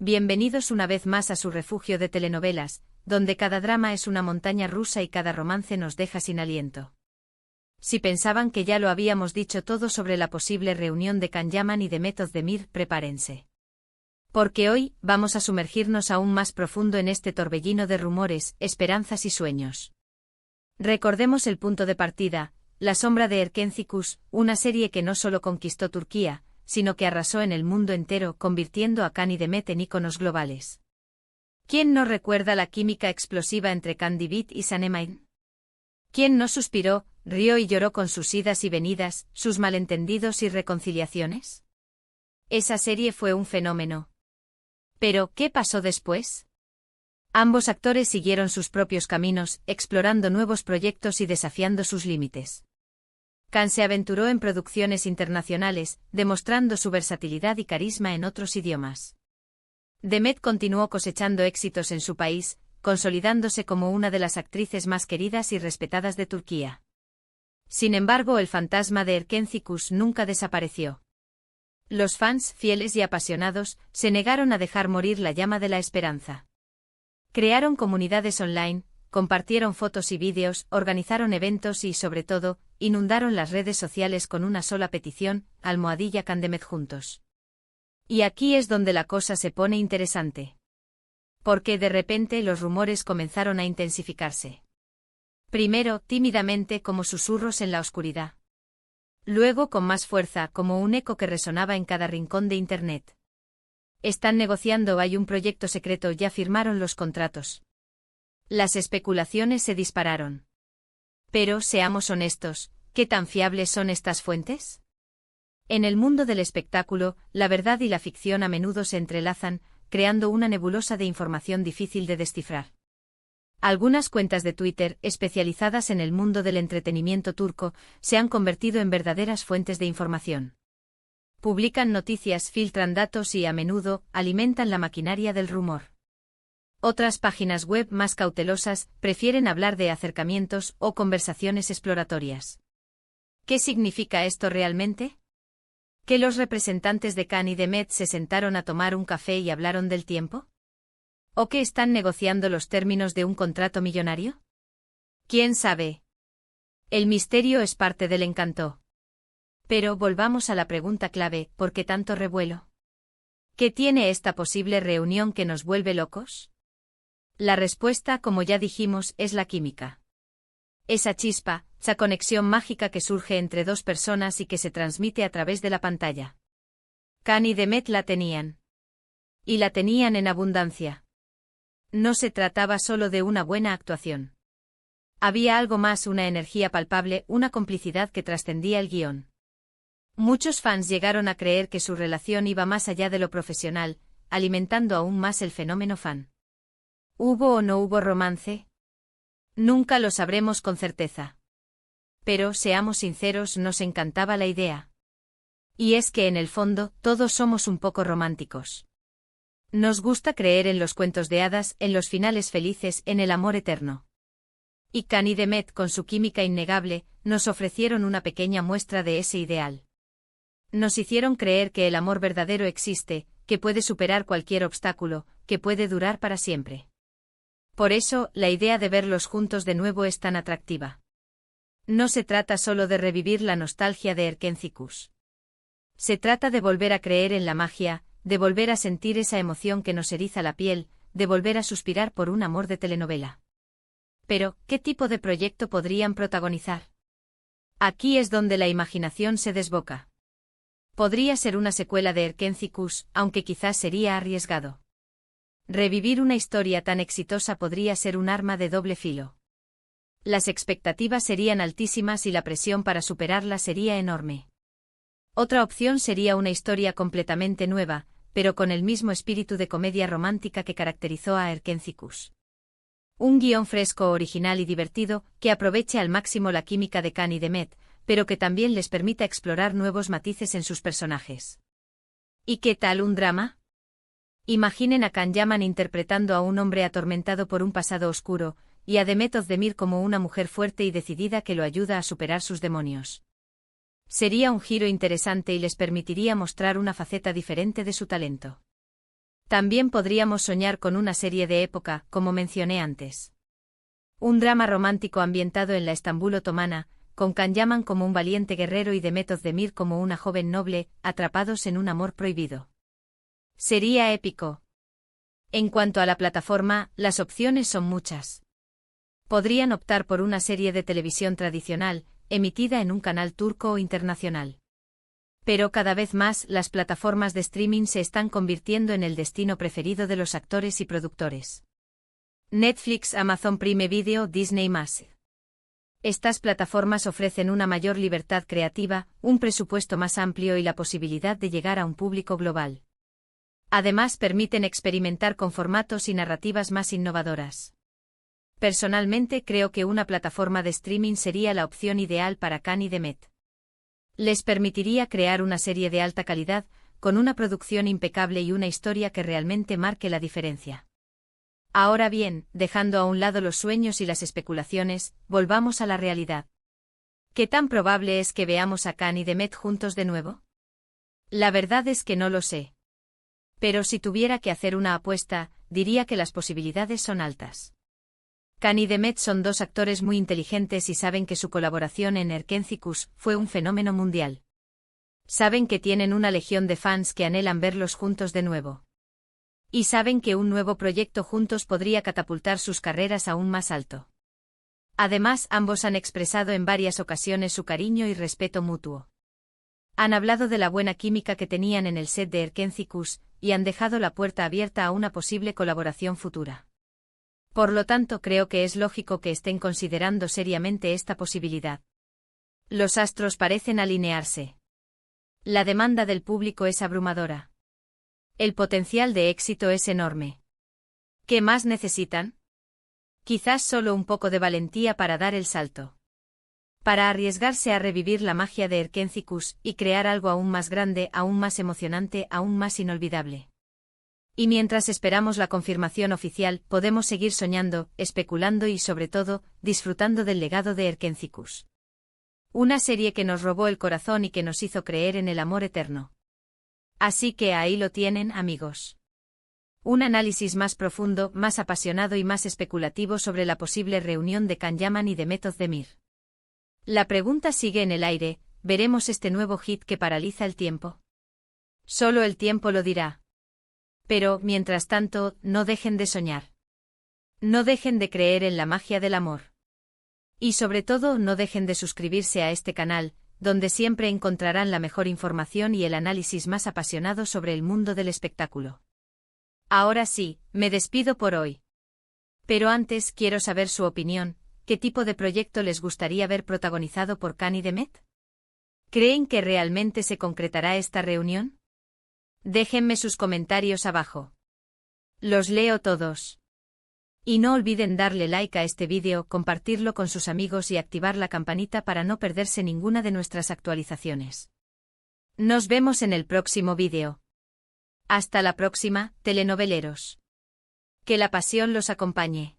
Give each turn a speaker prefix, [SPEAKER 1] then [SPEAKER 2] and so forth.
[SPEAKER 1] Bienvenidos una vez más a su refugio de telenovelas, donde cada drama es una montaña rusa y cada romance nos deja sin aliento. Si pensaban que ya lo habíamos dicho todo sobre la posible reunión de Can Yaman y de Demet Özdemir, prepárense. Porque hoy vamos a sumergirnos aún más profundo en este torbellino de rumores, esperanzas y sueños. Recordemos el punto de partida, La sombra de Erkencikus, una serie que no solo conquistó Turquía, sino que arrasó en el mundo entero, convirtiendo a Can y Demet en íconos globales. ¿Quién no recuerda la química explosiva entre Kandibit y Sanemein? ¿Quién no suspiró, rió y lloró con sus idas y venidas, sus malentendidos y reconciliaciones? Esa serie fue un fenómeno. Pero, ¿qué pasó después? Ambos actores siguieron sus propios caminos, explorando nuevos proyectos y desafiando sus límites. Can se aventuró en producciones internacionales, demostrando su versatilidad y carisma en otros idiomas. Demet continuó cosechando éxitos en su país, consolidándose como una de las actrices más queridas y respetadas de Turquía. Sin embargo, el fantasma de Erkencikus nunca desapareció. Los fans, fieles y apasionados, se negaron a dejar morir la llama de la esperanza. Crearon comunidades online, compartieron fotos y vídeos, organizaron eventos y, sobre todo, inundaron las redes sociales con una sola petición: #Can Demet juntos. Y aquí es donde la cosa se pone interesante. Porque de repente los rumores comenzaron a intensificarse. Primero, tímidamente, como susurros en la oscuridad. Luego con más fuerza, como un eco que resonaba en cada rincón de Internet. Están negociando, hay un proyecto secreto, ya firmaron los contratos. Las especulaciones se dispararon. Pero, seamos honestos, ¿qué tan fiables son estas fuentes? En el mundo del espectáculo, la verdad y la ficción a menudo se entrelazan, creando una nebulosa de información difícil de descifrar. Algunas cuentas de Twitter, especializadas en el mundo del entretenimiento turco, se han convertido en verdaderas fuentes de información. Publican noticias, filtran datos y, a menudo, alimentan la maquinaria del rumor. Otras páginas web más cautelosas prefieren hablar de acercamientos o conversaciones exploratorias. ¿Qué significa esto realmente? ¿Que los representantes de Can y Demet se sentaron a tomar un café y hablaron del tiempo? ¿O que están negociando los términos de un contrato millonario? ¿Quién sabe? El misterio es parte del encanto. Pero volvamos a la pregunta clave: ¿por qué tanto revuelo? ¿Qué tiene esta posible reunión que nos vuelve locos? La respuesta, como ya dijimos, es la química. Esa chispa, esa conexión mágica que surge entre dos personas y que se transmite a través de la pantalla. Can y Demet la tenían. Y la tenían en abundancia. No se trataba solo de una buena actuación. Había algo más, una energía palpable, una complicidad que trascendía el guión. Muchos fans llegaron a creer que su relación iba más allá de lo profesional, alimentando aún más el fenómeno fan. ¿Hubo o no hubo romance? Nunca lo sabremos con certeza. Pero, seamos sinceros, nos encantaba la idea. Y es que en el fondo, todos somos un poco románticos. Nos gusta creer en los cuentos de hadas, en los finales felices, en el amor eterno. Y Can y Demet, con su química innegable, nos ofrecieron una pequeña muestra de ese ideal. Nos hicieron creer que el amor verdadero existe, que puede superar cualquier obstáculo, que puede durar para siempre. Por eso, la idea de verlos juntos de nuevo es tan atractiva. No se trata solo de revivir la nostalgia de Erkencikus. Se trata de volver a creer en la magia, de volver a sentir esa emoción que nos eriza la piel, de volver a suspirar por un amor de telenovela. Pero, ¿qué tipo de proyecto podrían protagonizar? Aquí es donde la imaginación se desboca. Podría ser una secuela de Erkencikus, aunque quizás sería arriesgado. Revivir una historia tan exitosa podría ser un arma de doble filo. Las expectativas serían altísimas y la presión para superarlas sería enorme. Otra opción sería una historia completamente nueva, pero con el mismo espíritu de comedia romántica que caracterizó a Erkencikus. Un guión fresco, original y divertido, que aproveche al máximo la química de Can y Demet, pero que también les permita explorar nuevos matices en sus personajes. ¿Y qué tal un drama? Imaginen a Can Yaman interpretando a un hombre atormentado por un pasado oscuro, y a Demet Özdemir como una mujer fuerte y decidida que lo ayuda a superar sus demonios. Sería un giro interesante y les permitiría mostrar una faceta diferente de su talento. También podríamos soñar con una serie de época, como mencioné antes. Un drama romántico ambientado en la Estambul otomana, con Can Yaman como un valiente guerrero y Demet Özdemir como una joven noble, atrapados en un amor prohibido. Sería épico. En cuanto a la plataforma, las opciones son muchas. Podrían optar por una serie de televisión tradicional, emitida en un canal turco o internacional. Pero cada vez más las plataformas de streaming se están convirtiendo en el destino preferido de los actores y productores. Netflix, Amazon Prime Video, Disney+. Estas plataformas ofrecen una mayor libertad creativa, un presupuesto más amplio y la posibilidad de llegar a un público global. Además, permiten experimentar con formatos y narrativas más innovadoras. Personalmente creo que una plataforma de streaming sería la opción ideal para Can y Demet. Les permitiría crear una serie de alta calidad, con una producción impecable y una historia que realmente marque la diferencia. Ahora bien, dejando a un lado los sueños y las especulaciones, volvamos a la realidad. ¿Qué tan probable es que veamos a Can y Demet juntos de nuevo? La verdad es que no lo sé. Pero si tuviera que hacer una apuesta, diría que las posibilidades son altas. Can y Demet son dos actores muy inteligentes y saben que su colaboración en Erkencikus fue un fenómeno mundial. Saben que tienen una legión de fans que anhelan verlos juntos de nuevo. Y saben que un nuevo proyecto juntos podría catapultar sus carreras aún más alto. Además, ambos han expresado en varias ocasiones su cariño y respeto mutuo. Han hablado de la buena química que tenían en el set de Erkencikus, y han dejado la puerta abierta a una posible colaboración futura. Por lo tanto, creo que es lógico que estén considerando seriamente esta posibilidad. Los astros parecen alinearse. La demanda del público es abrumadora. El potencial de éxito es enorme. ¿Qué más necesitan? Quizás solo un poco de valentía para dar el salto. Para arriesgarse a revivir la magia de Erkencikus y crear algo aún más grande, aún más emocionante, aún más inolvidable. Y mientras esperamos la confirmación oficial, podemos seguir soñando, especulando y sobre todo, disfrutando del legado de Erkencikus. Una serie que nos robó el corazón y que nos hizo creer en el amor eterno. Así que ahí lo tienen, amigos. Un análisis más profundo, más apasionado y más especulativo sobre la posible reunión de Can Yaman y Demet Özdemir. La pregunta sigue en el aire, ¿veremos este nuevo hit que paraliza el tiempo? Solo el tiempo lo dirá. Pero, mientras tanto, no dejen de soñar. No dejen de creer en la magia del amor. Y sobre todo, no dejen de suscribirse a este canal, donde siempre encontrarán la mejor información y el análisis más apasionado sobre el mundo del espectáculo. Ahora sí, me despido por hoy. Pero antes quiero saber su opinión, ¿qué tipo de proyecto les gustaría ver protagonizado por Can y Demet? ¿Creen que realmente se concretará esta reunión? Déjenme sus comentarios abajo. Los leo todos. Y no olviden darle like a este vídeo, compartirlo con sus amigos y activar la campanita para no perderse ninguna de nuestras actualizaciones. Nos vemos en el próximo vídeo. Hasta la próxima, telenoveleros. Que la pasión los acompañe.